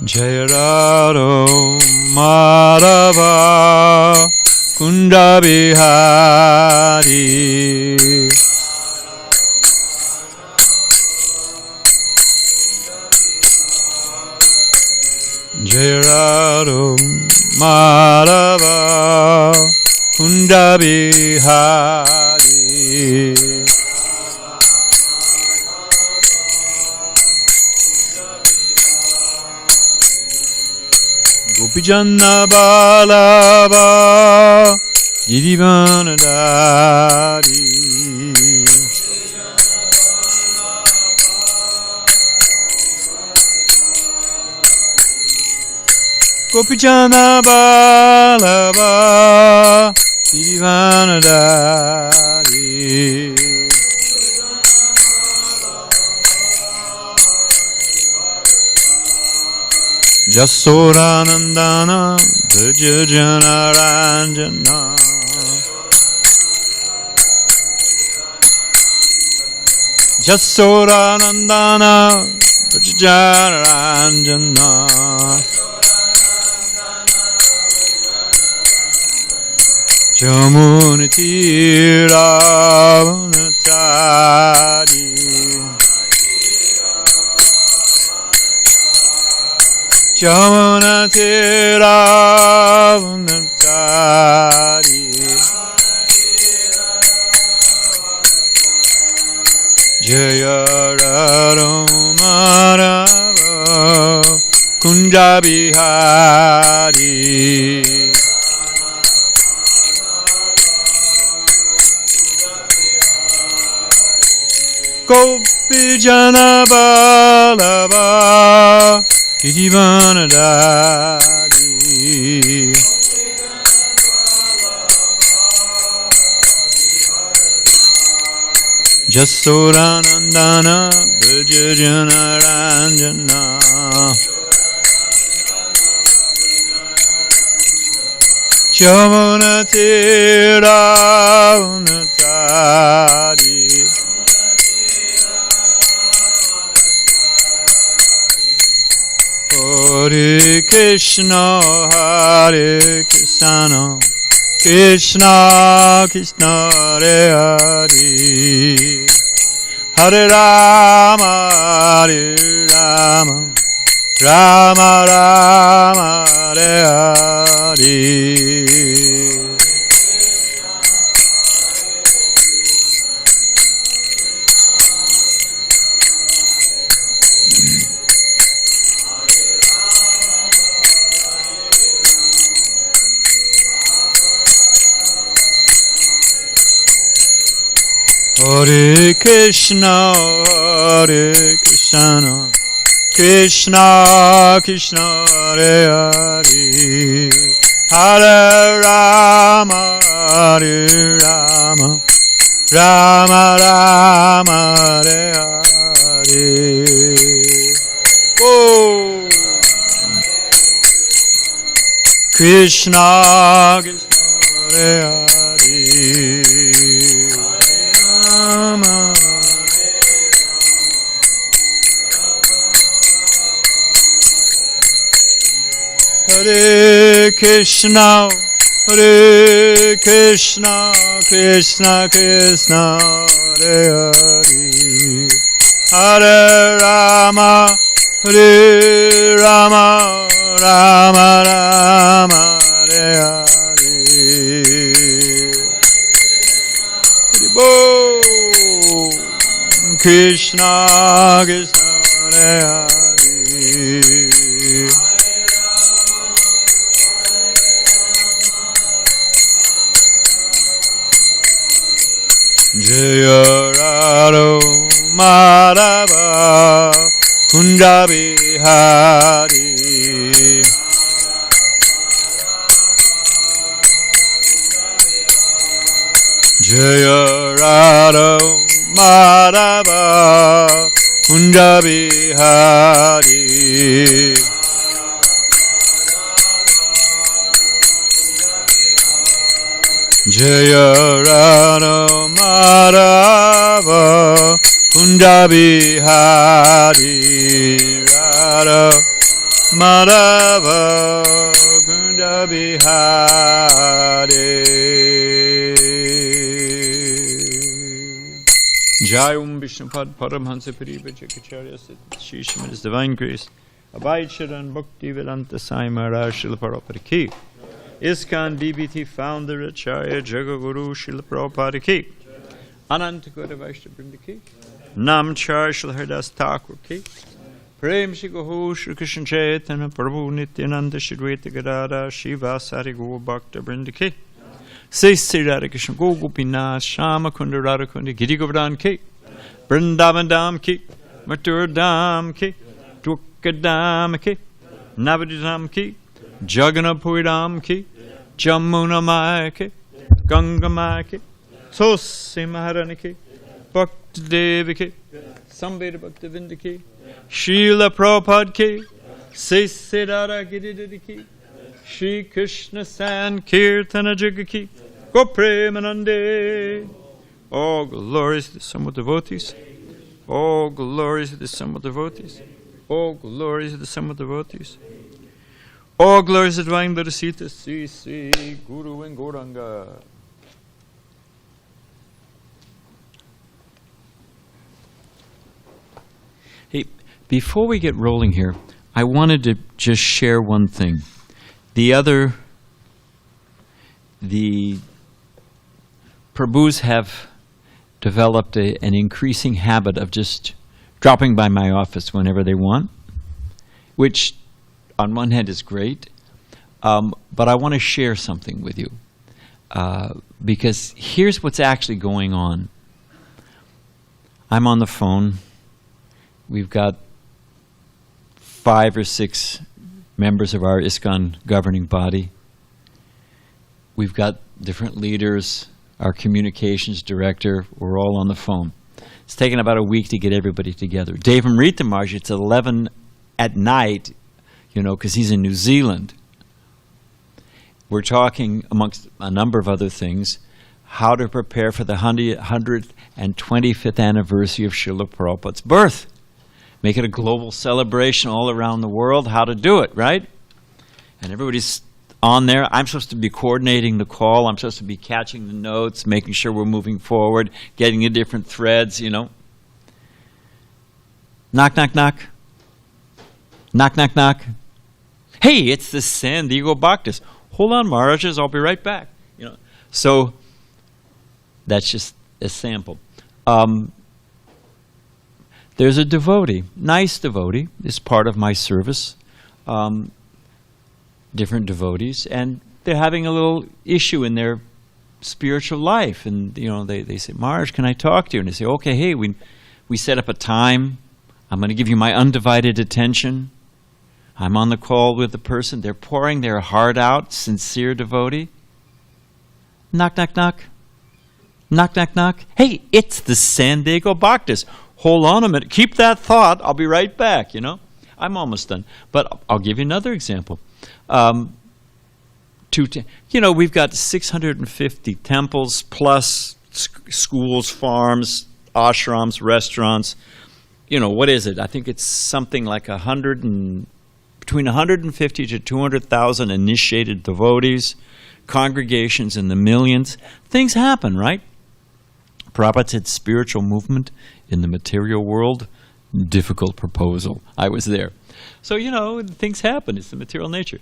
Jaya Radha Madhava Kunda Bihari. Jaya Radha Madhava Kunda Bihari. Gopijana Balava Gidivanadari. Gopijana Balava Gidivanadari. Jasodanandana Vijayana Ranjana. Jasodanandana Vijayana Ranjana. Jamuna Tira Vanatari. Jamuna Tira Vanatari. Jaya Radha Madhava Kunda Bihari. Gopijana Balava Gidivanadari. Jasodanandana Vijayana Ranjana. Jamuna Tira Vanatari. Hare Krishna, Hare Krishna, Krishna Krishna, Hare Hare, Hare Rama, Hare Rama, Rama Rama, Hare Hare. Hare Krishna, Hare Krishna, Krishna Krishna, Hare Hare, Hare Rama, Hare Rama, Rama Rama, Hare Hare. Oh, Krishna Krishna, Hare Hare. Hare Krishna, Hare Krishna, Krishna Krishna, Hare Hare, Hare Rama, Hare Rama, Rama Rama, Hare Hare. Hare Bol. Krishna Krishna, Hare Hare. Jaya Radha Madhava Kunda Bihari. Jaya Radha Madhava Kunda Bihari. Jaya Radha Madhava Kunda Bihari. Radha Madhava Kunda Bihari. Jai Vishnupad Paramhansa Pariva Jakacharya Shishman His Divine Grace Abhai Charan Bhakti Vedanta Sai Maharaj Srila Prabhupada Ki ISKCON DBT Founder Acharya Jagaguru Srila Prabhupada Ki Ananta Gaudiya Vaishnava Vrinda Ki Namachar Srila Haridas Thakur Ki Prem Shri Gaho Shri Krishna Chaitanya Prabhu Nityananda Shri Dvaita Gadadhar Shiva Sari Gaur Bhakta Vrinda Ki Say Sri Radha Krishna Go Gopinath Shama Kunda Radha Kunda Giri Govardhan Ki Vrindavan Dham Ki Mathura Dham Ki Dwarka Dham Ki Navadvip Dham Ki Jagannath-puri Dham Ki Jamuna Maya Ki Ganga Maya Ki Tulsi Maharani Ki Bhakti Devi Ki Samveda Bhakti Vinda Ki Srila Prabhupada Ki Say Sri Radha Giridhara Ki Shri Krishna Sankirtana Jaga Ki Go Premanande. All glories to the Summa devotees. All glories to the Summa devotees. All glories to the Summa devotees. All glories to Divine Bodhisattva Sri Sri Guru and Gauranga. Hey, before we get rolling here, I wanted to just share one thing. The Prabhus have developed an increasing habit of just dropping by my office whenever they want, which on one hand is great, but I want to share something with you, because here's what's actually going on. I'm on the phone. We've got 5 or 6 members of our ISKCON governing body. We've got different leaders, our communications director, we're all on the phone. It's taken about a week to get everybody together. Dave Amrita Maharaj, it's 11 at night, because he's in New Zealand. We're talking, amongst a number of other things, how to prepare for the 125th anniversary of Srila Prabhupada's birth. Make it a global celebration all around the world, how to do it, right? And everybody's on there. I'm supposed to be coordinating the call. I'm supposed to be catching the notes, making sure we're moving forward, getting the different threads, Knock, knock, knock. Knock, knock, knock. Hey, it's the San Diego Bhaktas. Hold on, Maharajas, I'll be right back. So that's just a sample. There's a devotee, nice devotee, is part of my service, different devotees, and they're having a little issue in their spiritual life. And, they say, Maharaj, can I talk to you? And they say, okay, hey, we set up a time. I'm going to give you my undivided attention. I'm on the call with the person. They're pouring their heart out, sincere devotee. Knock, knock, knock. Knock, knock, knock. Hey, it's the San Diego Bhaktas. Hold on a minute. Keep that thought. I'll be right back, I'm almost done. But I'll give you another example. We've got 650 temples plus schools, farms, ashrams, restaurants. What is it? I think it's something like between 150 to 200,000 initiated devotees, congregations in the millions. Things happen, right? Prabhupada said spiritual movement in the material world, difficult proposal. I was there. So, things happen. It's the material nature.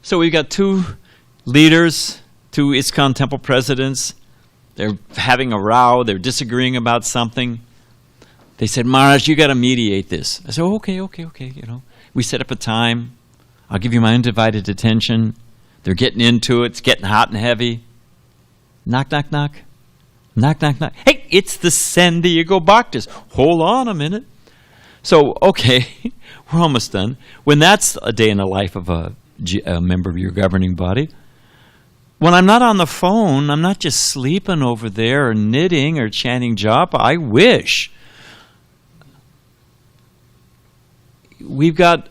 So we've got 2 leaders, 2 ISKCON temple presidents. They're having a row. They're disagreeing about something. They said, Maharaj, you got to mediate this. I said, okay. We set up a time. I'll give you my undivided attention. They're getting into it. It's getting hot and heavy. Knock, knock, knock. Knock, knock, knock. Hey, it's the San Diego Bhaktas. Hold on a minute. So, okay, we're almost done. When that's a day in the life of a member of your governing body, when I'm not on the phone, I'm not just sleeping over there or knitting or chanting japa. I wish. We've got,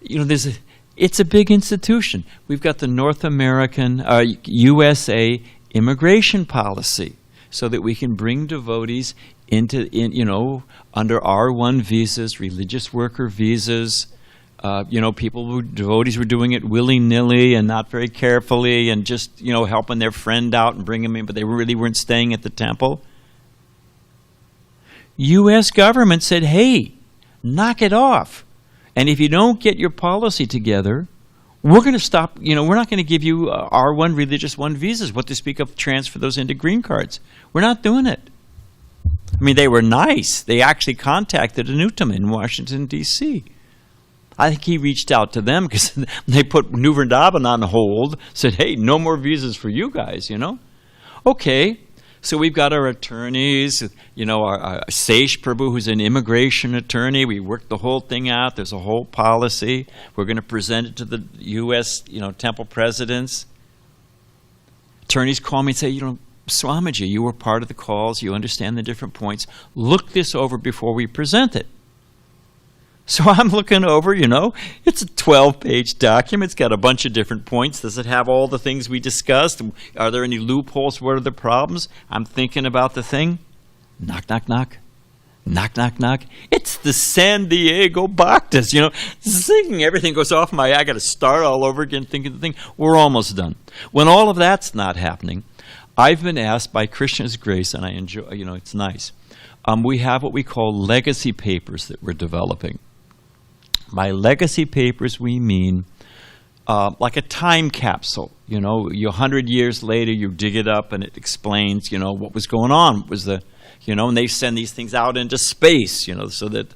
it's a big institution. We've got the North American, USA immigration policy so that we can bring devotees under R1 visas, religious worker visas. Devotees were doing it willy-nilly and not very carefully and just, helping their friend out and bringing them in, but they really weren't staying at the temple. U.S. government said, hey, knock it off. And if you don't get your policy together, we're going to stop, we're not going to give you R1 religious 1 visas. What to speak of transfer those into green cards. We're not doing it. I mean, they were nice. They actually contacted Anuttam in Washington, D.C. I think he reached out to them because they put New Vrindavan on hold, said, hey, no more visas for you guys, Okay, so we've got our attorneys, our Seish Prabhu, who's an immigration attorney. We worked the whole thing out. There's a whole policy. We're going to present it to the U.S., temple presidents. Attorneys call me and say, Swamiji, you were part of the calls. You understand the different points. Look this over before we present it. So I'm looking over, it's a 12-page document. It's got a bunch of different points. Does it have all the things we discussed? Are there any loopholes? What are the problems? I'm thinking about the thing. Knock, knock, knock. Knock, knock, knock. It's the San Diego Bhaktas, singing. Everything goes off I got to start all over again thinking the thing. We're almost done. When all of that's not happening, I've been asked by Krishna's grace, and I enjoy, it's nice. We have what we call legacy papers that we're developing. By legacy papers, we mean like a time capsule. 100 years later, you dig it up and it explains, what was going on. What was and they send these things out into space, so that,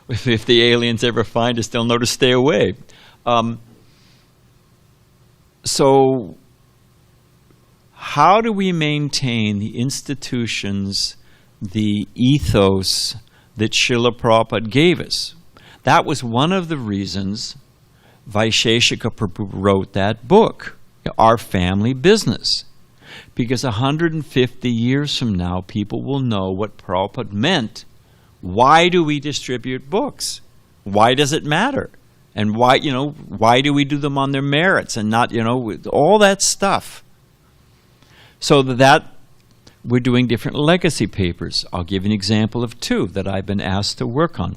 if the aliens ever find us, they'll know to stay away. So how do we maintain the institutions, the ethos that Srila Prabhupada gave us? That was one of the reasons Vaisheshika Prabhu wrote that book, Our Family Business. Because 150 years from now, people will know what Prabhupada meant. Why do we distribute books? Why does it matter? And why do we do them on their merits and not, all that stuff. So that we're doing different legacy papers. I'll give you an example of 2 that I've been asked to work on.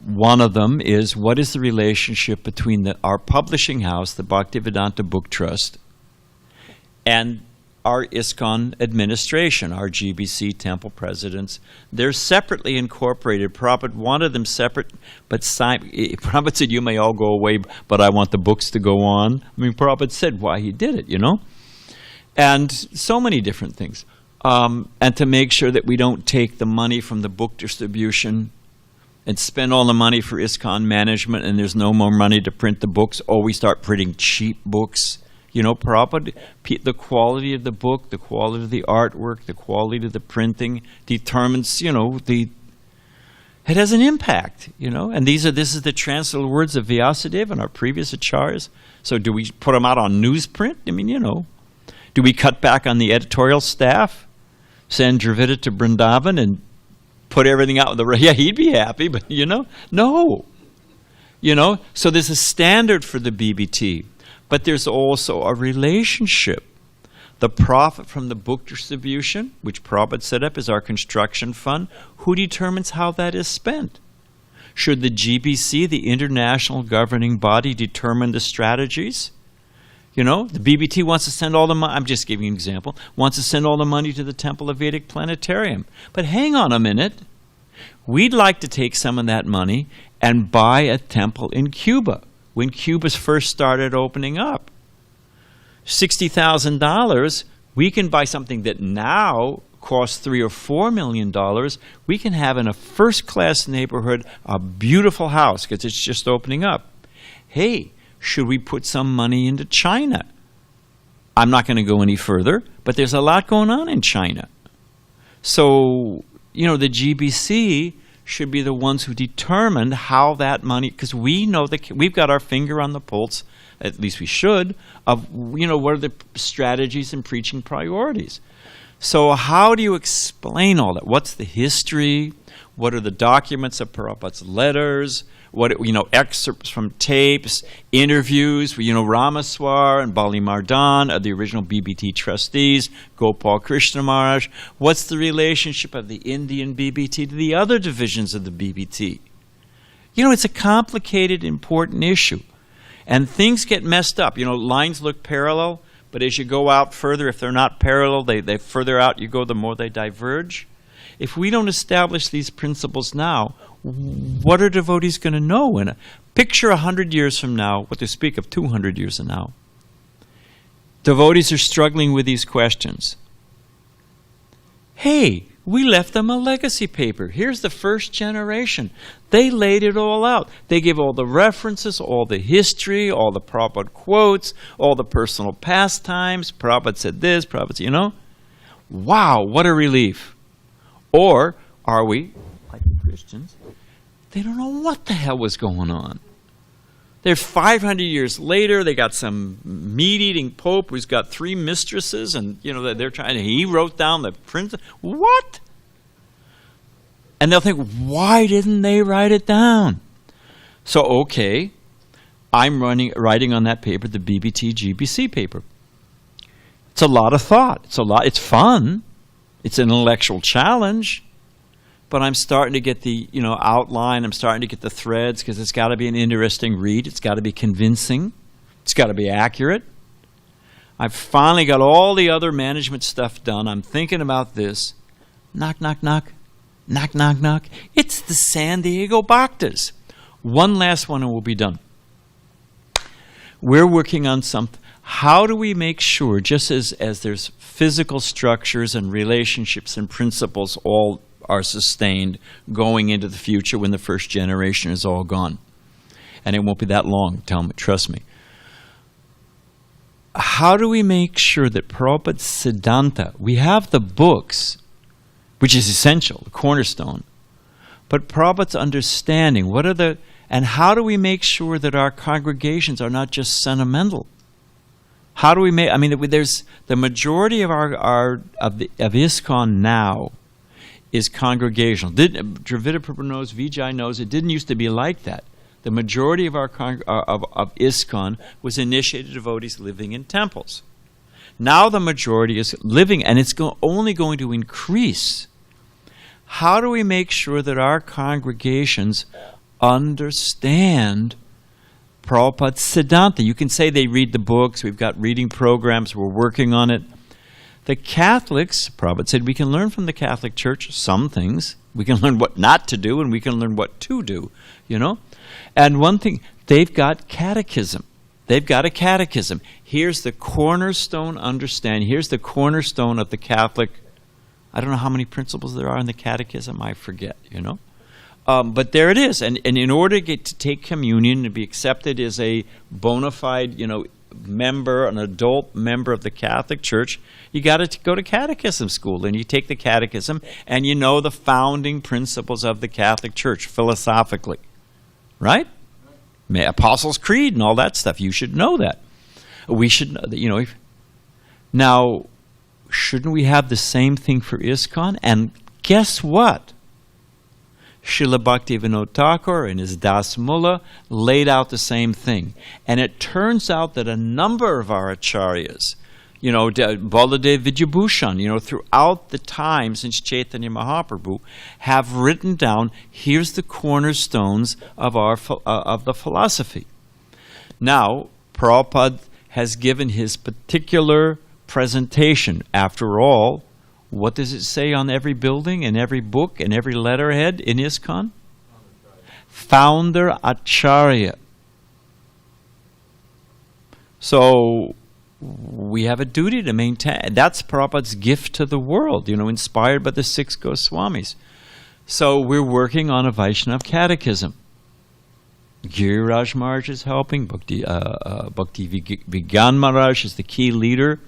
One of them is, what is the relationship between our publishing house, the Bhaktivedanta Book Trust, and our ISKCON administration, our GBC temple presidents? They're separately incorporated. Prabhupada wanted them separate, but Prabhupada said, you may all go away, but I want the books to go on. I mean, Prabhupada said why he did it, And so many different things. And to make sure that we don't take the money from the book distribution and spend all the money for ISKCON management and there's no more money to print the books, or we start printing cheap books. Prabhupada, the quality of the book, the quality of the artwork, the quality of the printing determines, it has an impact, And this is the translated words of Vyasadeva and our previous acharyas. So do we put them out on newsprint? I mean, Do we cut back on the editorial staff? Send Dravida to Vrindavan and put everything out? Yeah, he'd be happy, but no. So there's a standard for the BBT, but there's also a relationship. The profit from the book distribution, which Prabhupada set up as our construction fund, who determines how that is spent? Should the GBC, the international governing body, determine the strategies? The BBT wants to send all the money, I'm just giving you an example, wants to send all the money to the Temple of Vedic Planetarium. But hang on a minute. We'd like to take some of that money and buy a temple in Cuba when Cuba first started opening up. $60,000, we can buy something that now costs $3 or $4 million. We can have in a first-class neighborhood a beautiful house because it's just opening up. Hey, should we put some money into China? I'm not going to go any further, but there's a lot going on in China. So, the GBC should be the ones who determine how that money, because we know that we've got our finger on the pulse, at least we should, of, what are the strategies and preaching priorities. So how do you explain all that? What's the history? What are the documents of Prabhupada's letters? excerpts from tapes, interviews with, Ramaswar and Bali Mardan are the original BBT trustees, Gopal Krishna Maharaj. What's the relationship of the Indian BBT to the other divisions of the BBT? It's a complicated, important issue. And things get messed up. Lines look parallel, but as you go out further, if they're not parallel, they further out you go, the more they diverge. If we don't establish these principles now, what are devotees going to know? Picture 100 years from now, what to speak of 200 years from now. Devotees are struggling with these questions. Hey, we left them a legacy paper. Here's the first generation. They laid it all out. They gave all the references, all the history, all the Prabhupada quotes, all the personal pastimes. Prabhupada said this, Prabhupada said, Wow, what a relief. Or are we, like the Christians, they don't know what the hell was going on. They're 500 years later, they got some meat-eating pope who's got 3 mistresses, and they're trying. He wrote down the prince. What? And they'll think, why didn't they write it down? So, okay, I'm writing on that paper, the BBT GBC paper. It's a lot of thought. It's fun. It's an intellectual challenge. But I'm starting to get the outline. I'm starting to get the threads, because it's got to be an interesting read. It's got to be convincing. It's got to be accurate. I've finally got all the other management stuff done. I'm thinking about this. Knock, knock, knock. Knock, knock, knock. It's the San Diego Bhaktas. One last one and we'll be done. We're working on something. How do we make sure, just as there's physical structures and relationships and principles all are sustained going into the future when the first generation is all gone. And it won't be that long, trust me. How do we make sure that Prabhupada's Siddhanta, we have the books, which is essential, the cornerstone, but Prabhupada's understanding, and how do we make sure that our congregations are not just sentimental? How do we there's the majority of of ISKCON now is congregational. Dravida Prabhupada knows, Vijay knows, it didn't used to be like that. The majority of of ISKCON was initiated devotees living in temples. Now the majority is living, and it's only going to increase. How do we make sure that our congregations understand Prabhupada's Siddhanta? You can say they read the books, we've got reading programs, we're working on it. The Catholics, Prabhupada said, we can learn from the Catholic Church some things. We can learn what not to do, and we can learn what to do, And one thing, they've got catechism. They've got a catechism. Here's the cornerstone understanding. Here's the cornerstone of the Catholic. I don't know how many principles there are in the catechism. I forget, But there it is. And in order to take communion and be accepted as a bona fide, member, an adult member of the Catholic Church, you got to go to catechism school, and you take the catechism, and you know the founding principles of the Catholic Church philosophically, right? Apostles' Creed and all that stuff. You should know that. We should know that. Now, shouldn't we have the same thing for ISKCON? And guess what? Srila Bhaktivinoda Thakur and his Das Mullah laid out the same thing. And it turns out that a number of our acharyas, Baladev Vidyabhushan, throughout the time since Chaitanya Mahaprabhu, have written down, here's the cornerstones of the philosophy. Now, Prabhupada has given his particular presentation. After all, what does it say on every building and every book and every letterhead in ISKCON? Founder Acharya. So we have a duty to maintain. That's Prabhupada's gift to the world, inspired by the 6 Goswamis. So we're working on a Vaishnava catechism. Giriraj Maharaj is helping. Bhakti Vigyan Maharaj is the key leader.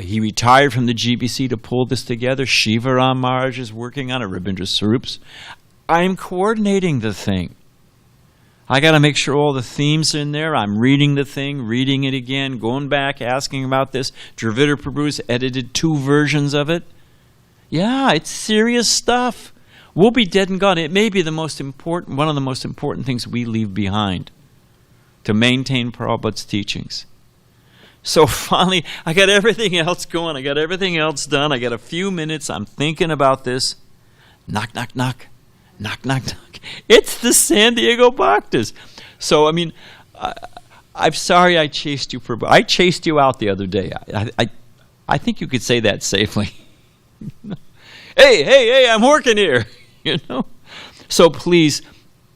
He retired from the GBC to pull this together. Shivaram Maharaj is working on it. Rabindra Swarups. I'm coordinating the thing. I got to make sure all the themes are in there. I'm reading the thing, reading it again, going back, asking about this. Dravida Prabhu's edited 2 versions of it. Yeah, it's serious stuff. We'll be dead and gone. It may be one of the most important things we leave behind to maintain Prabhupada's teachings. So finally, I got everything else going. I got everything else done. I got a few minutes. I'm thinking about this. Knock, knock, knock. Knock, knock, knock. It's the San Diego Bhaktas. So, I mean, I'm sorry I chased you, Prabhu. I chased you out the other day. I think you could say that safely. Hey, I'm working here. So please,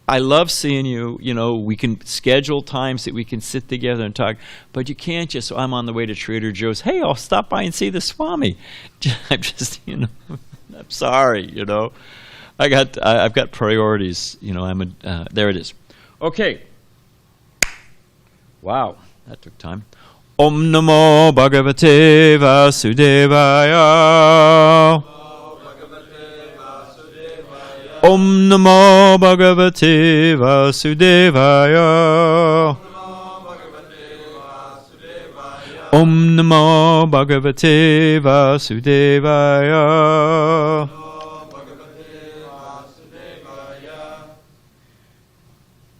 I love seeing you. We can schedule times that we can sit together and talk, but you can't just, I'm on the way to Trader Joe's. Hey, I'll stop by and see the Swami. I'm just, I'm sorry, I've got priorities. There it is. Okay. Wow, that took time. Om Namo Bhagavate Vasudevaya. Om Namo Bhagavate Vasudevaya. Om Namo Bhagavate Vasudevaya.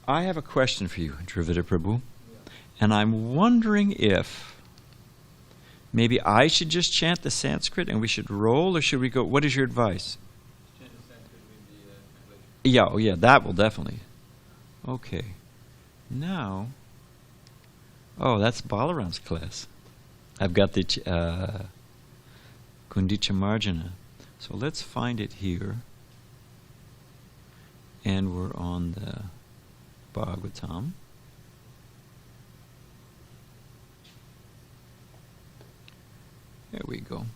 I have a question for you, Dravida Prabhu, and I'm wondering if maybe I should just chant the Sanskrit and we should roll, or should we go, what is your advice? Yeah, that will definitely. Okay. Now, that's Balaram's class. I've got the Kundicha Marjana. So let's find it here. And we're on the Bhagavatam. There we go.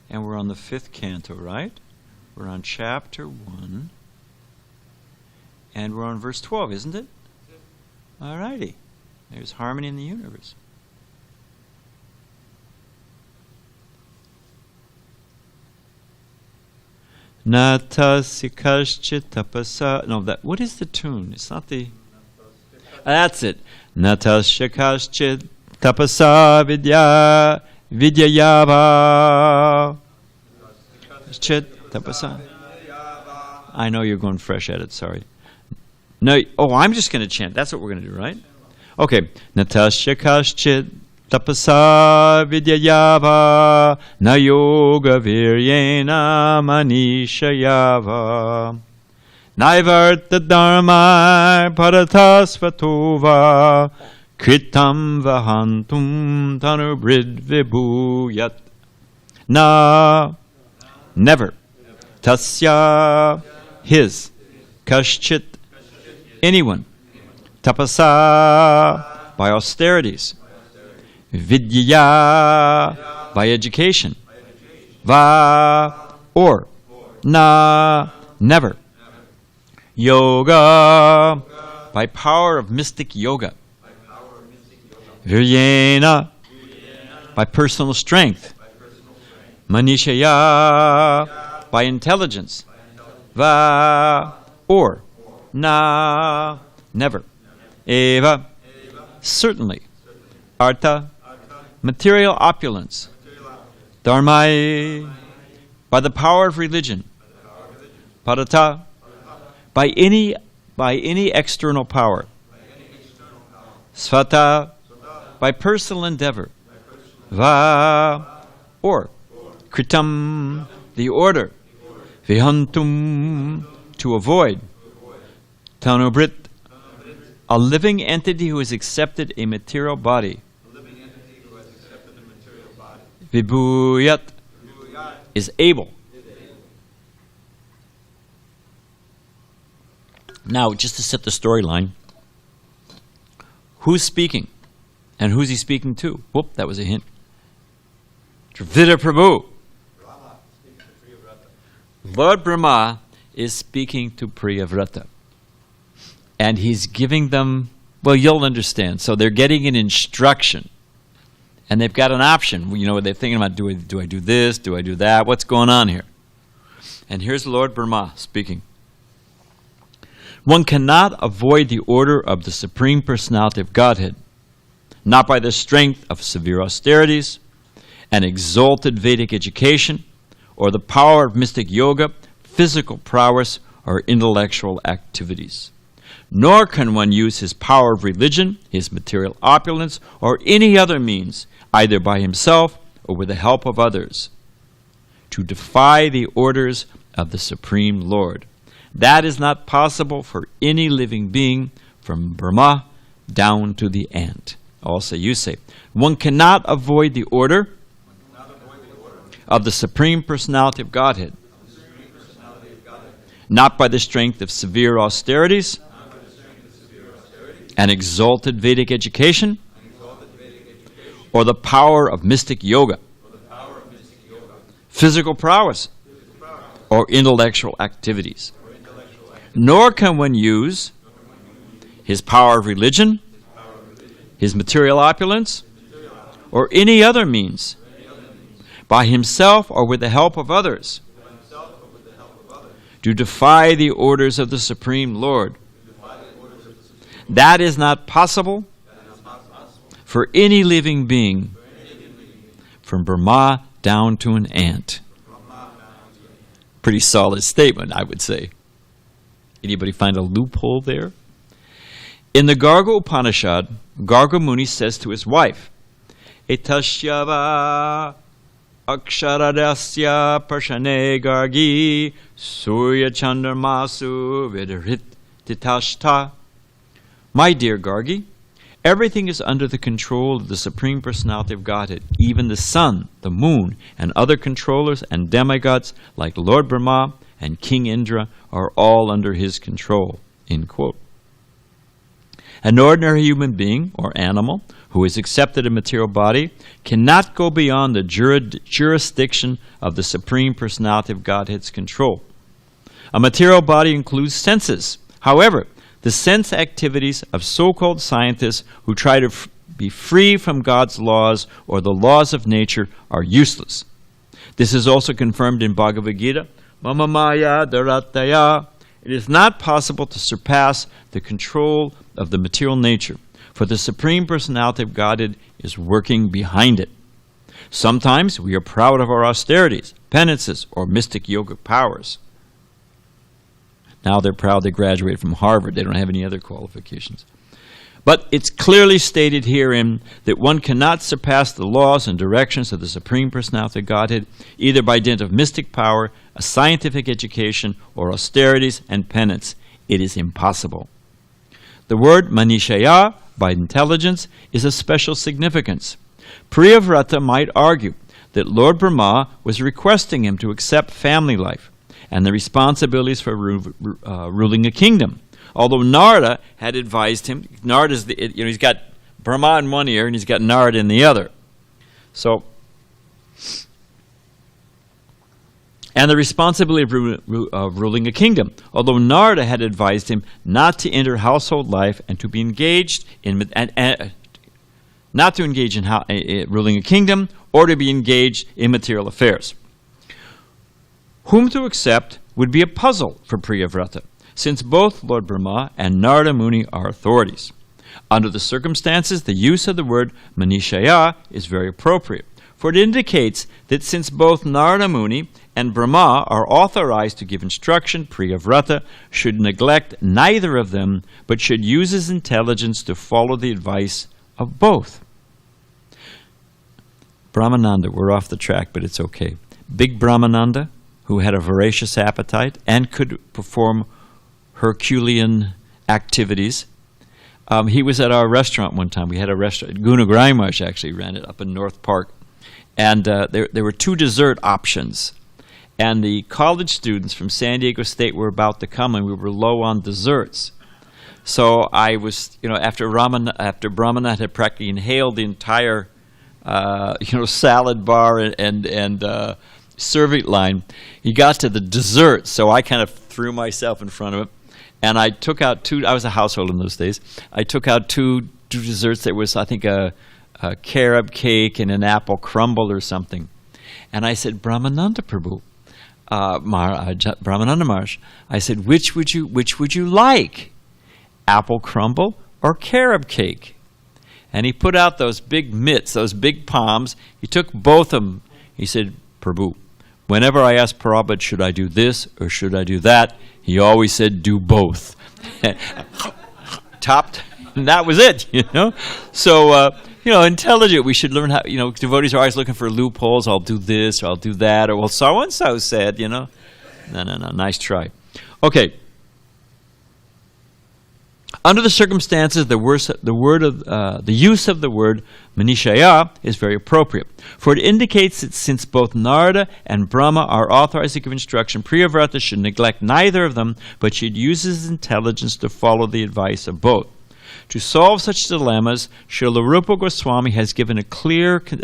And we're on the 5th canto, right? We're on chapter 1. And we're on verse 12, isn't it? All righty. There's harmony in the universe. Natasikashchit tapasa. No, what is the tune? It's not the. That's it. Natasikashchit tapasa vidyayava. Chit tapasa. I know you're going fresh at it, sorry. No, I'm just going to chant. That's what we're going to do, right? Okay. Natasya kaschit tapasa vidyayava na yoga viryena manishayava naivarta dharma paratasvatova kritam vahantum tanubrid vibhuyat never tasya his kaschit anyone tapasa by austerities vidya by education va or never yoga by power of mystic yoga viryena by personal strength manishaya by intelligence va or never eva certainly artha material opulence dharmai by the power of religion parata by any external power svata by personal endeavor va or kritam the order vihantum to avoid tanubrit a living entity who has accepted a material body vibhuyat is able. Now, just to set the storyline, who's speaking? And who's he speaking to? Whoop, that was a hint. Dravida Prabhu. Lord Brahma is speaking to Priyavrata. And he's giving them, well, you'll understand. So they're getting an instruction. And they've got an option. They're thinking about, do I do this? Do I do that? What's going on here? And here's Lord Brahma speaking. One cannot avoid the order of the Supreme Personality of Godhead, not by the strength of severe austerities, an exalted Vedic education, or the power of mystic yoga, physical prowess or intellectual activities. Nor can one use his power of religion, his material opulence, or any other means, either by himself or with the help of others, to defy the orders of the Supreme Lord. That is not possible for any living being, from Brahma down to the ant. Also, you say, one cannot avoid the order of the Supreme Personality of Godhead, not by the strength of severe austerities and exalted Vedic education, or the power of mystic yoga, physical prowess, or intellectual activities. Nor can one use his power of religion, his material opulence, or any other means, by himself or with the help of others, to defy the orders of the Supreme Lord. That is not possible for any living being, from Brahma down to an ant. Pretty solid statement, I would say. Anybody find a loophole there? In the Garga Upanishad, Garga Muni says to his wife, Etasyava aksharadasya parshane gargi surya chandramasu vidarit titashta. My dear Gargi, everything is under the control of the Supreme Personality of Godhead. Even the sun, the moon, and other controllers and demigods like Lord Brahma and King Indra are all under his control. End quote. An ordinary human being or animal who has accepted a material body cannot go beyond the jurisdiction of the Supreme Personality of Godhead's control. A material body includes senses. However, the sense activities of so-called scientists who try to be free from God's laws or the laws of nature are useless. This is also confirmed in Bhagavad Gita. Mama maya dharataya. It is not possible to surpass the control of the material nature, for the Supreme Personality of Godhead is working behind it. Sometimes we are proud of our austerities, penances, or mystic yogic powers. Now they're proud they graduated from Harvard. They don't have any other qualifications. But it's clearly stated herein that one cannot surpass the laws and directions of the Supreme Personality of Godhead, either by dint of mystic power, a scientific education, or austerities and penance. It is impossible. The word manishaya, by intelligence, is of special significance. Priyavrata might argue that Lord Brahma was requesting him to accept family life and the responsibilities for ruling a kingdom. Although Narada had advised him, Narada's he's got Brahma in one ear and he's got Narada in the other. So, and the responsibility of ruling a kingdom. Although Narada had advised him not to enter household life and to be engaged in not to engage in ruling a kingdom or to be engaged in material affairs. Whom to accept would be a puzzle for Priyavrata, since both Lord Brahma and Narada Muni are authorities. Under the circumstances, the use of the word manishaya is very appropriate, for it indicates that since both Narada Muni and Brahma are authorized to give instruction, Priyavrata should neglect neither of them, but should use his intelligence to follow the advice of both. Brahmananda, we're off the track, but it's okay. Big Brahmananda, who had a voracious appetite and could perform Herculean activities. He was at our restaurant one time. We had a restaurant. Guna Graimash actually ran it up in North Park. And there were two dessert options. And the college students from San Diego State were about to come, and we were low on desserts. So I was, after Brahmananda had practically inhaled the entire, salad bar and serving line, he got to the dessert. So I kind of threw myself in front of him. And I took out two. I was a household in those days. I took out two desserts. There was, I think, a carob cake and an apple crumble or something. And I said, Brahmananda Prabhu, Brahmananda Maharaj, I said, which would you like, apple crumble or carob cake? And he put out those big mitts, those big palms. He took both of them. He said, Prabhu, Whenever I asked Prabhupada, should I do this or should I do that, he always said, do both. Topped, and that was it, So, intelligent, we should learn how, devotees are always looking for loopholes. I'll do this, or I'll do that, or well, so-and-so said, No, nice try. Okay. Under the circumstances, the use of the word manishaya is very appropriate, for it indicates that since both Narada and Brahma are authorized to give instruction, Priyavrata should neglect neither of them, but should use his intelligence to follow the advice of both. To solve such dilemmas, Srila Rupa Goswami has given a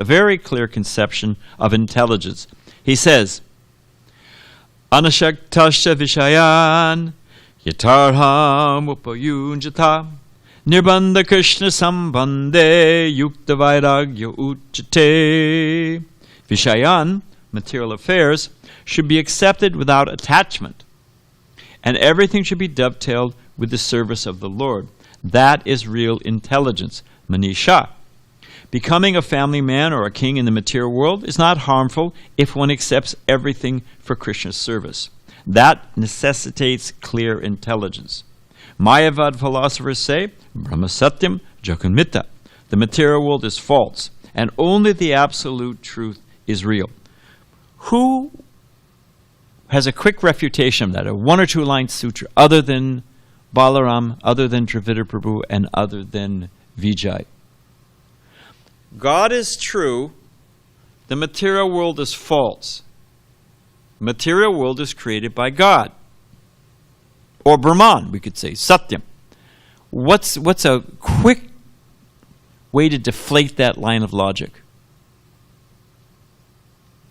very clear conception of intelligence. He says, Anashaktasya Vishayan Yatarham Upayunjata Nirbandha Krishna Sambandhe Yukta Vairagya Uchate. Vishayan, material affairs, should be accepted without attachment, and everything should be dovetailed with the service of the Lord. That is real intelligence, manisha. Becoming a family man or a king in the material world is not harmful if one accepts everything for Krishna's service. That necessitates clear intelligence. Mayavad philosophers say, Brahma Satyam Jaganmita. The material world is false, and only the absolute truth is real. Who has a quick refutation of that, a one or two line sutra, other than Balaram, other than Dravida Prabhu, and other than Vijay? God is true, the material world is false. The material world is created by God. Or Brahman, we could say, Satyam. What's a quick way to deflate that line of logic?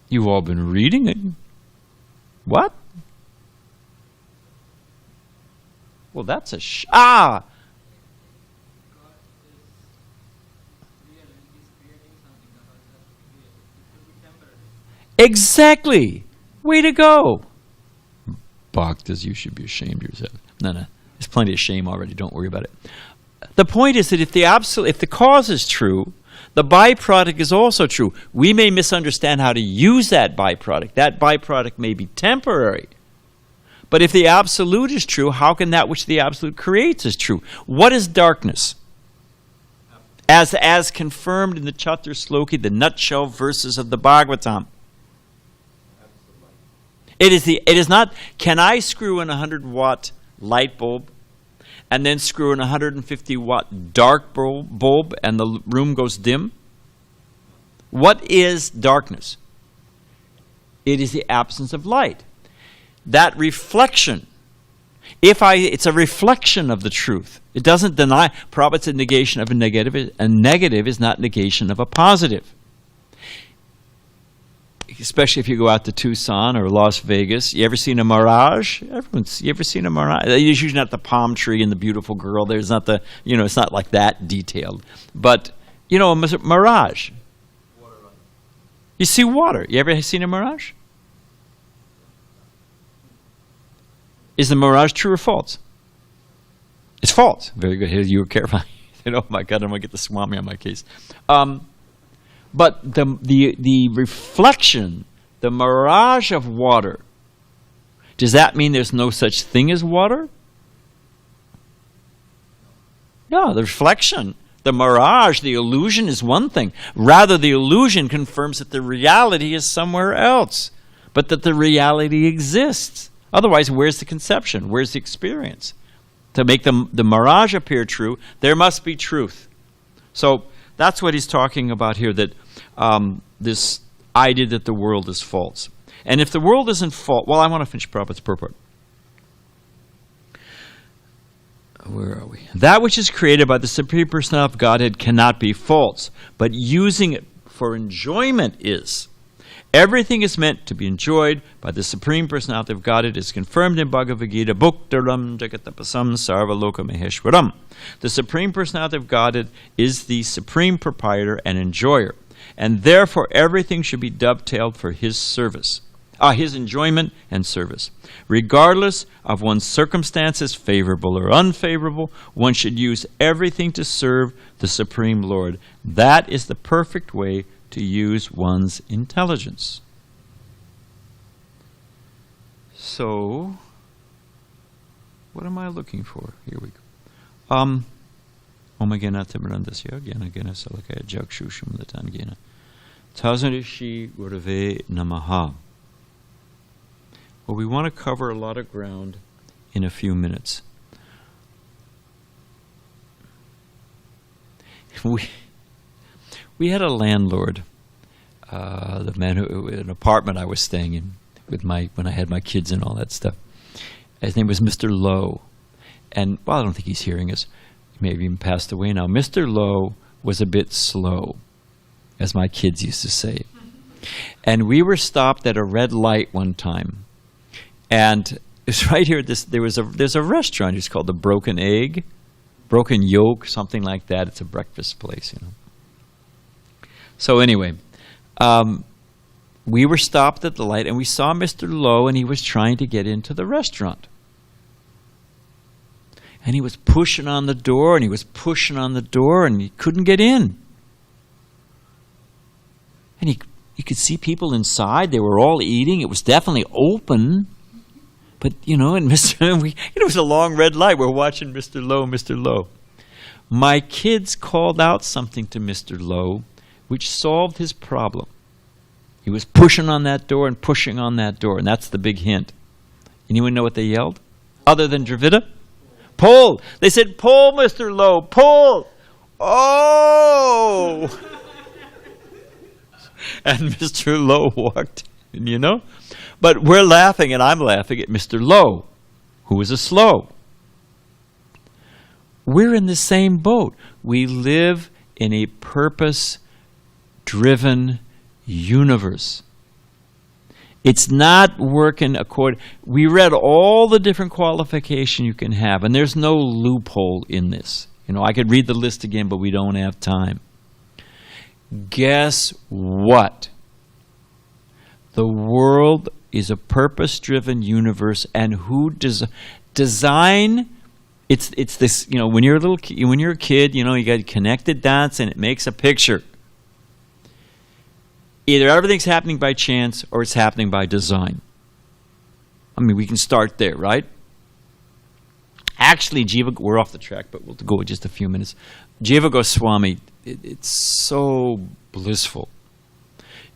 You've all been reading it. What? Well, that's a Exactly. Way to go. Bhaktas, you should be ashamed of yourself. No. There's plenty of shame already. Don't worry about it. The point is that if the cause is true, the byproduct is also true. We may misunderstand how to use that byproduct. That byproduct may be temporary. But if the absolute is true, how can that which the absolute creates is true? What is darkness? As confirmed in the Chatur Sloki, the nutshell verses of the Bhagavatam. It is not, can I screw in a 100-watt light bulb and then screw in a 150-watt dark bulb and the room goes dim? What is darkness? It is the absence of light. That reflection, it's a reflection of the truth. It doesn't deny, Prabhupada's a negation of a negative. A negative is not negation of a positive. Especially if you go out to Tucson or Las Vegas. You ever seen a mirage? You ever seen a mirage? It's usually not the palm tree and the beautiful girl. There's not the, it's not like that detailed. But, a mirage. You see water. You ever seen a mirage? Is the mirage true or false? It's false. Very good. Here, you were careful. Oh my God, I'm going to get the Swami on my case. But the reflection, the mirage of water, does that mean there's no such thing as water? No, the reflection, the mirage, the illusion is one thing. Rather, the illusion confirms that the reality is somewhere else, but that the reality exists. Otherwise, where's the conception? Where's the experience? To make the mirage appear true, there must be truth. So that's what he's talking about here, that this idea that the world is false. And if the world isn't false, well, I want to finish Prabhupada's purport. Where are we? That which is created by the Supreme Personality of Godhead cannot be false, but using it for enjoyment is. Everything is meant to be enjoyed by the Supreme Personality of Godhead is confirmed in Bhagavad Gita, Bhuktaram Jagatapasam Sarvaloka Maheshwaram. The Supreme Personality of Godhead is the supreme proprietor and enjoyer, and therefore everything should be dovetailed for his service, his enjoyment and service. Regardless of one's circumstances, favorable or unfavorable, one should use everything to serve the Supreme Lord. That is the perfect way to use one's intelligence. So, what am I looking for? Here we go. Omagena Timrandasya Gyana Gena Salakaya Jakshusham Latangena Tazanishi Gurave Namaha. Well, we want to cover a lot of ground in a few minutes. We had a landlord, the man who, an apartment I was staying in with when I had my kids and all that stuff. His name was Mr. Lowe. And, well, I don't think he's hearing us. He may have even passed away now. Mr. Lowe was a bit slow, as my kids used to say. And we were stopped at a red light one time. And it's right here, there's a restaurant. It's called the Broken Egg, Broken Yolk, something like that. It's a breakfast place, you know. So anyway, we were stopped at the light, and we saw Mr. Lowe, and he was trying to get into the restaurant. And he was pushing on the door, and he was pushing on the door, and he couldn't get in. And you could see people inside. They were all eating. It was definitely open. But, you know, and it was a long red light. We're watching Mr. Lowe, Mr. Lowe. My kids called out something to Mr. Lowe, which solved his problem. He was pushing on that door and pushing on that door, and that's the big hint. Anyone know what they yelled? Other than Dravida? Pull! They said, pull, Mr. Lowe, pull! Oh! And Mr. Lowe walked in, you know? But we're laughing, and I'm laughing at Mr. Lowe, who is a slow. We're in the same boat. We live in a purpose-driven universe. It's not working according. We read all the different qualifications you can have, and there's no loophole in this. You know, I could read the list again, but we don't have time. Guess what? The world is a purpose-driven universe, and who design? It's this. You know, when you're a kid, you know, you got connected dots, and it makes a picture. Either everything's happening by chance or it's happening by design. I mean, we can start there, right? Actually, we're off the track, but we'll go in just a few minutes. Jiva Goswami, it's so blissful.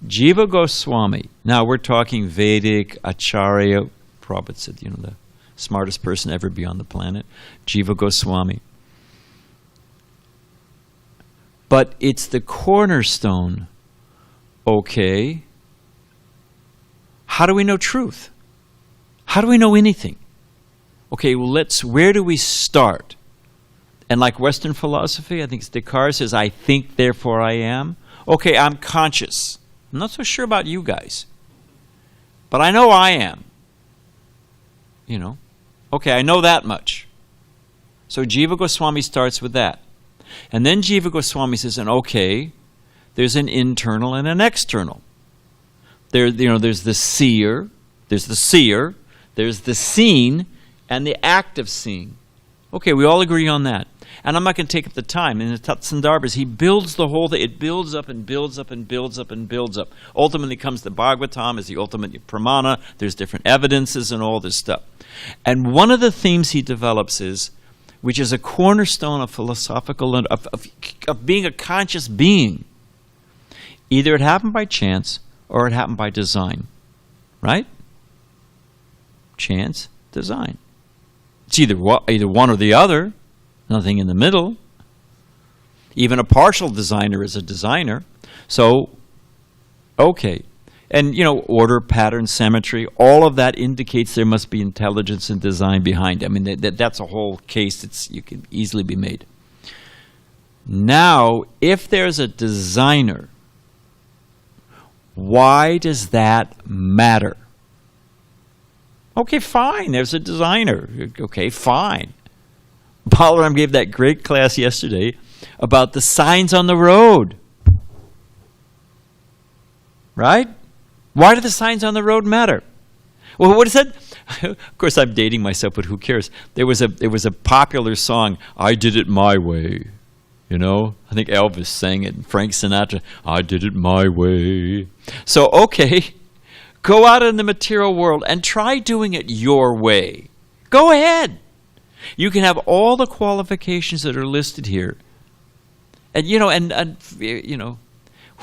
Jiva Goswami, now we're talking Vedic, Acharya, Prabhupada said, you know, the smartest person ever be on the planet, Jiva Goswami. But it's the cornerstone. Okay, how do we know truth? How do we know anything? Okay, well, where do we start? And like Western philosophy, I think it's Descartes says, I think, therefore I am. Okay, I'm conscious. I'm not so sure about you guys. But I know I am. You know. Okay, I know that much. So Jiva Goswami starts with that. And then Jiva Goswami says, and okay, there's an internal and an external. There's the seer, there's the seen, and the act of seeing. Okay, we all agree on that. And I'm not going to take up the time. In the Tatsandarbhas, he builds the whole thing. It builds up and builds up and builds up and builds up. Ultimately comes the Bhagavatam as the ultimate pramana. There's different evidences and all this stuff. And one of the themes he develops is, which is a cornerstone of philosophical, of being a conscious being. Either it happened by chance or it happened by design. Right? Chance, design. It's either one or the other. Nothing in the middle. Even a partial designer is a designer. So, okay. And, you know, order, pattern, symmetry, all of that indicates there must be intelligence and design behind it. I mean, that's a whole case you can easily be made. Now, if there's a designer, why does that matter? Okay, fine, there's a designer. Okay, fine. Balaram gave that great class yesterday about the signs on the road. Right? Why do the signs on the road matter? Well, what is that? Of course, I'm dating myself, but who cares? There was a popular song, I Did It My Way. You know, I think Elvis sang it, and Frank Sinatra, I did it my way. So, okay, Go out in the material world and try doing it your way. Go ahead. You can have all the qualifications that are listed here. And,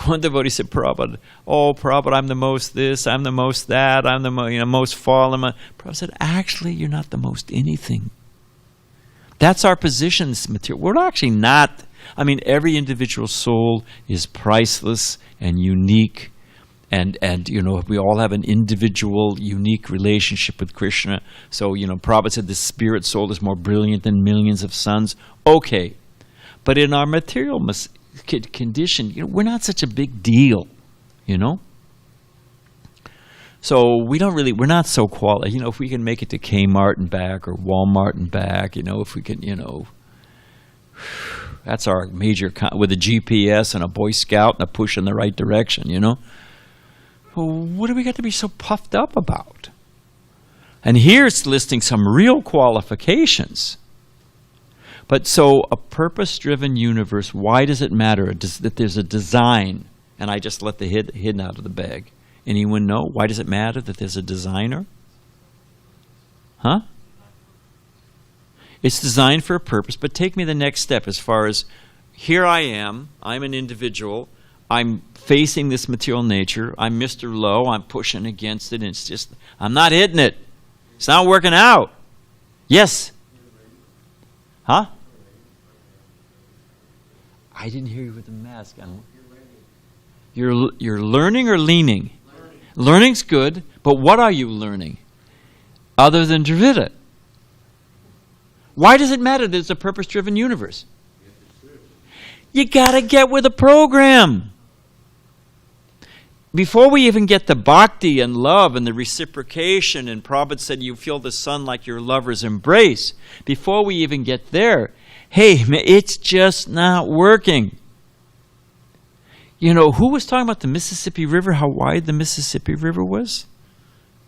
one devotee said, Prabhupada, I'm the most this, I'm the most that, I'm the most fallen. Prabhupada said, actually, you're not the most anything. That's our position in this material. We're actually not. Every individual soul is priceless and unique. And we all have an individual, unique relationship with Krishna. So, Prabhupada said the spirit soul is more brilliant than millions of suns. Okay. But in our material condition, we're not such a big deal, So we're not so qualified. If we can make it to Kmart and back or Walmart and back, if we can, that's our major, with a GPS and a Boy Scout and a push in the right direction, Well, what do we got to be so puffed up about? And here it's listing some real qualifications. But so a purpose-driven universe, why does it matter that there's a design? And I just let the hidden out of the bag. Anyone know? Why does it matter that there's a designer? Huh? It's designed for a purpose, but take me the next step as far as, here I am, I'm an individual, I'm facing this material nature, I'm Mr. Low, I'm pushing against it, and it's just, I'm not hitting it. It's not working out. Yes? Huh? I didn't hear you with the mask on. You're learning or leaning? Learning's good, but what are you learning? Other than Dravida. Why does it matter that it's a purpose-driven universe? You gotta get with the program. Before we even get to bhakti and love and the reciprocation, and Prabhupada said you feel the sun like your lover's embrace, before we even get there, hey, it's just not working. Who was talking about the Mississippi River, how wide the Mississippi River was?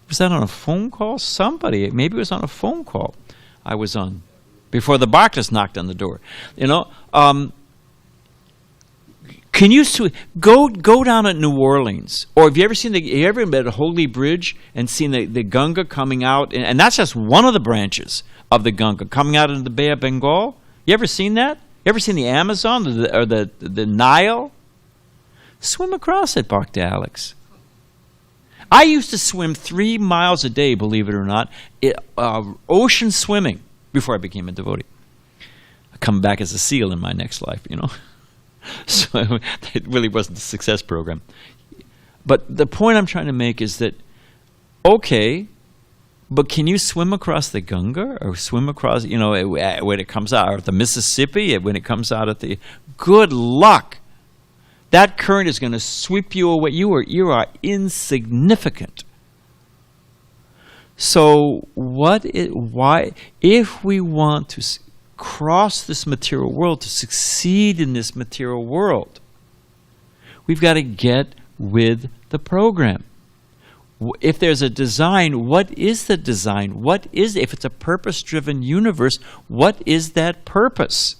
Was that on a phone call? Somebody, maybe it was on a phone call I was on, before the Bhaktas knocked on the door. Can you go down at New Orleans, or have you ever been at Holy Bridge and seen the Ganga coming out, and that's just one of the branches of the Ganga coming out into the Bay of Bengal? You ever seen that? You ever seen the Amazon or the Nile? Swim across it, Bhakti Alex. I used to swim 3 miles a day, believe it or not, ocean swimming before I became a devotee. I come back as a SEAL in my next life, So it really wasn't a success program. But the point I'm trying to make is that, okay, but can you swim across the Ganga or swim across, when it comes out, or the Mississippi, when it comes out at the, good luck. That current is going to sweep you away. You are insignificant. So why, if we want to cross this material world, to succeed in this material world, we've got to get with the program. If there's a design, what is the design? If it's a purpose-driven universe, what is that purpose?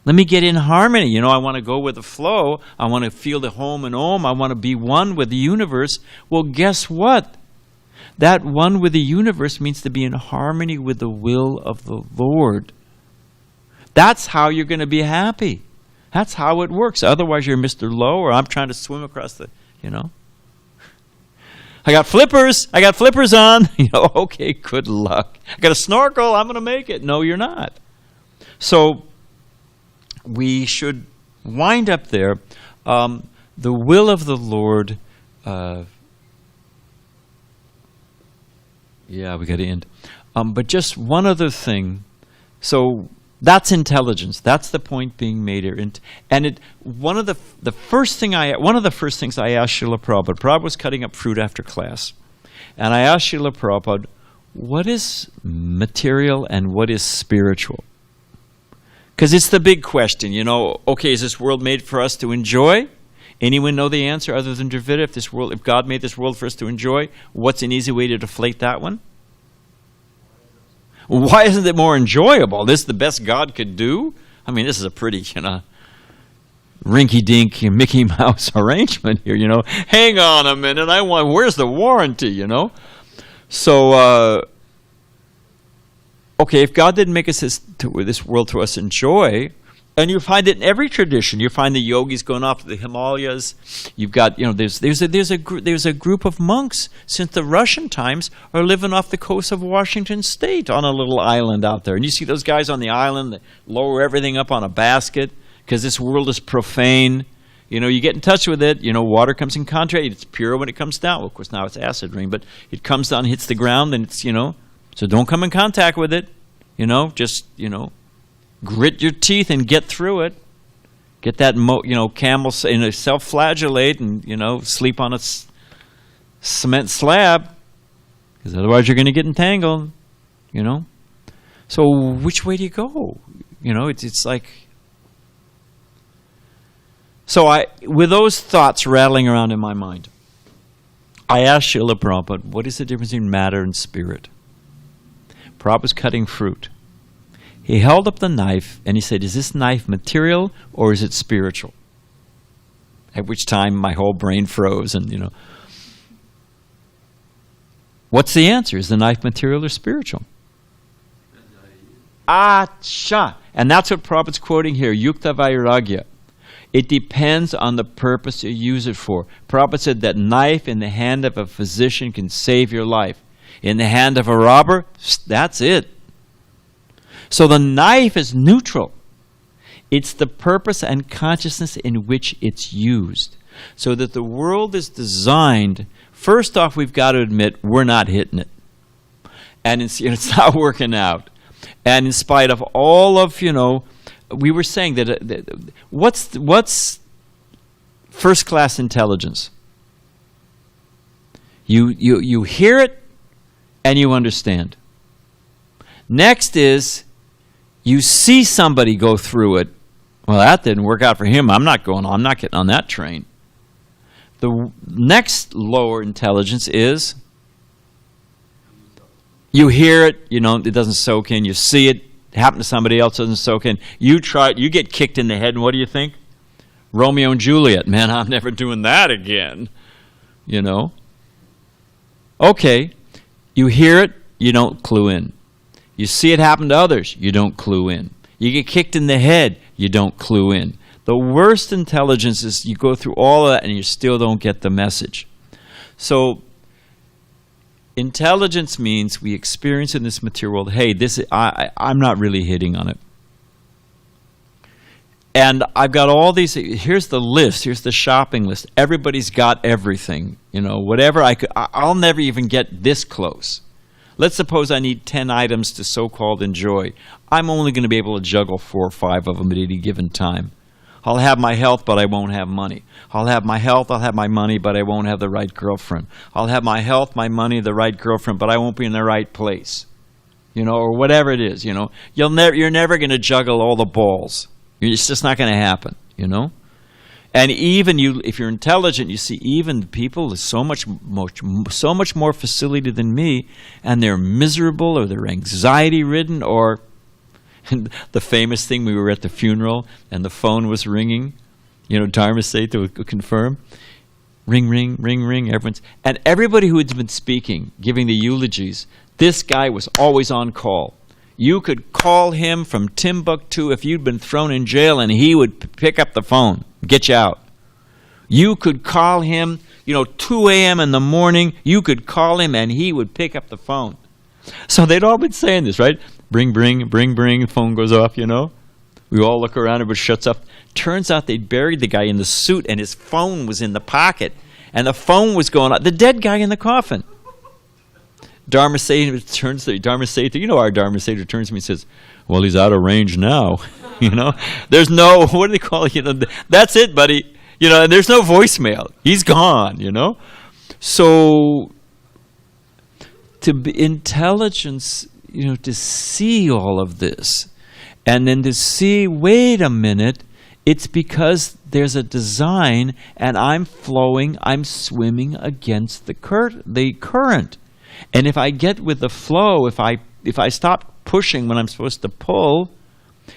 Let me get in harmony. I want to go with the flow. I want to feel the home and om. I want to be one with the universe. Well, guess what? That one with the universe means to be in harmony with the will of the Lord. That's how you're going to be happy. That's how it works. Otherwise, you're Mr. Low, or I'm trying to swim across the, I got flippers on. Okay, good luck. I got a snorkel. I'm going to make it. No, you're not. So we should wind up there. The will of the Lord. Yeah, we got to end. But just one other thing. So that's intelligence. That's the point being made here. And one of the first things I asked Srila Prabhupada. Prabhupada was cutting up fruit after class, and I asked Srila Prabhupada, what is material and what is spiritual? Because it's the big question, Okay, is this world made for us to enjoy? Anyone know the answer other than Dravida? If God made this world for us to enjoy, what's an easy way to deflate that one? Why isn't it more enjoyable? This is the best God could do? This is a pretty, rinky-dink Mickey Mouse arrangement here, Hang on a minute, where's the warranty, So, okay, if God didn't make us this world to us enjoy, and you find it in every tradition. You find the yogis going off to the Himalayas. You've got, there's a group of monks since the Russian times are living off the coast of Washington State on a little island out there. And you see those guys on the island that lower everything up on a basket because this world is profane. You get in touch with it. Water comes in contact. It's pure when it comes down. Well, of course, now it's acid rain, but it comes down, hits the ground, and it's, so don't come in contact with it. Just, grit your teeth and get through it. Get that, camel, self-flagellate and, sleep on a cement slab, because otherwise you're going to get entangled, So which way do you go? It's like... So with those thoughts rattling around in my mind, I asked Srila Prabhupada, what is the difference between matter and spirit? Prabhupada's cutting fruit. He held up the knife and he said, is this knife material or is it spiritual? At which time my whole brain froze and, What's the answer? Is the knife material or spiritual? Acha. And that's what Prabhupada's quoting here, Yukta Vairagya. It depends on the purpose you use it for. Prabhupada said that knife in the hand of a physician can save your life. In the hand of a robber, that's it. So the knife is neutral. It's the purpose and consciousness in which it's used. So that the world is designed, first off, we've got to admit we're not hitting it. And it's not working out. And in spite of all of, we were saying that what's first-class intelligence? You hear it and you understand. Next is you see somebody go through it. Well, that didn't work out for him. I'm not getting on that train. The next lower intelligence is you hear it, it doesn't soak in. You see it happen to somebody else, doesn't soak in. You try it, you get kicked in the head, and what do you think? Romeo and Juliet. Man, I'm never doing that again. Okay, you hear it, you don't clue in. You see it happen to others, you don't clue in. You get kicked in the head, you don't clue in. The worst intelligence is you go through all of that and you still don't get the message. So intelligence means we experience in this material world, hey, I'm not really hitting on it. And I've got all these, here's the list, here's the shopping list. Everybody's got everything, whatever I'll never even get this close. Let's suppose I need 10 items to so-called enjoy. I'm only going to be able to juggle 4 or 5 of them at any given time. I'll have my health, but I won't have money. I'll have my health, I'll have my money, but I won't have the right girlfriend. I'll have my health, my money, the right girlfriend, but I won't be in the right place. Or whatever it is, You're never going to juggle all the balls. It's just not going to happen, And even if you're intelligent, you see even people with so much more facility than me, and they're miserable or they're anxiety-ridden or the famous thing, we were at the funeral and the phone was ringing. Dharma Seta would confirm. Ring, ring, ring, ring. And everybody who had been speaking, giving the eulogies, this guy was always on call. You could call him from Timbuktu if you'd been thrown in jail and he would pick up the phone, get you out. You could call him, 2 a.m. in the morning, you could call him and he would pick up the phone. So they'd all been saying this, right? Bring, bring, bring, bring, phone goes off, We all look around, everybody shuts up. Turns out they'd buried the guy in the suit and his phone was in the pocket. And the phone was going off. The dead guy in the coffin. Dharma Seta turns to Dharma Seta. Our Dharma Seta turns to me and says, well, he's out of range now. There's no, what do they call it? That's it, buddy. And there's no voicemail. He's gone, So, intelligence, to see all of this, and then to see, wait a minute, it's because there's a design, and I'm swimming against the current. And if I get with the flow, if I stop pushing when I'm supposed to pull,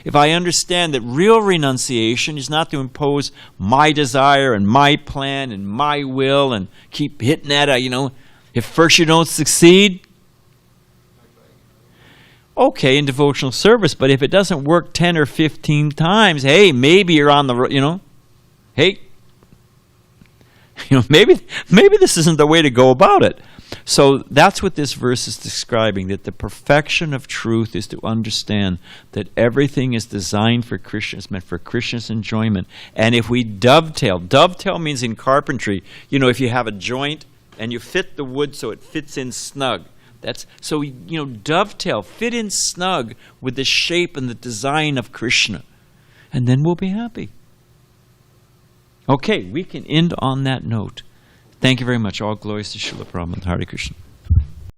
if I understand that real renunciation is not to impose my desire and my plan and my will and keep hitting at it, if first you don't succeed, okay, in devotional service, but if it doesn't work 10 or 15 times, hey, maybe you're on the, hey, maybe this isn't the way to go about it. So that's what this verse is describing, that the perfection of truth is to understand that everything is designed for Christians, meant for Christians' enjoyment. And if we dovetail means in carpentry, if you have a joint and you fit the wood so it fits in snug. Dovetail, fit in snug with the shape and the design of Krishna. And then we'll be happy. Okay, we can end on that note. Thank you very much. All glories to Srila Prabhupada. Hare Krishna.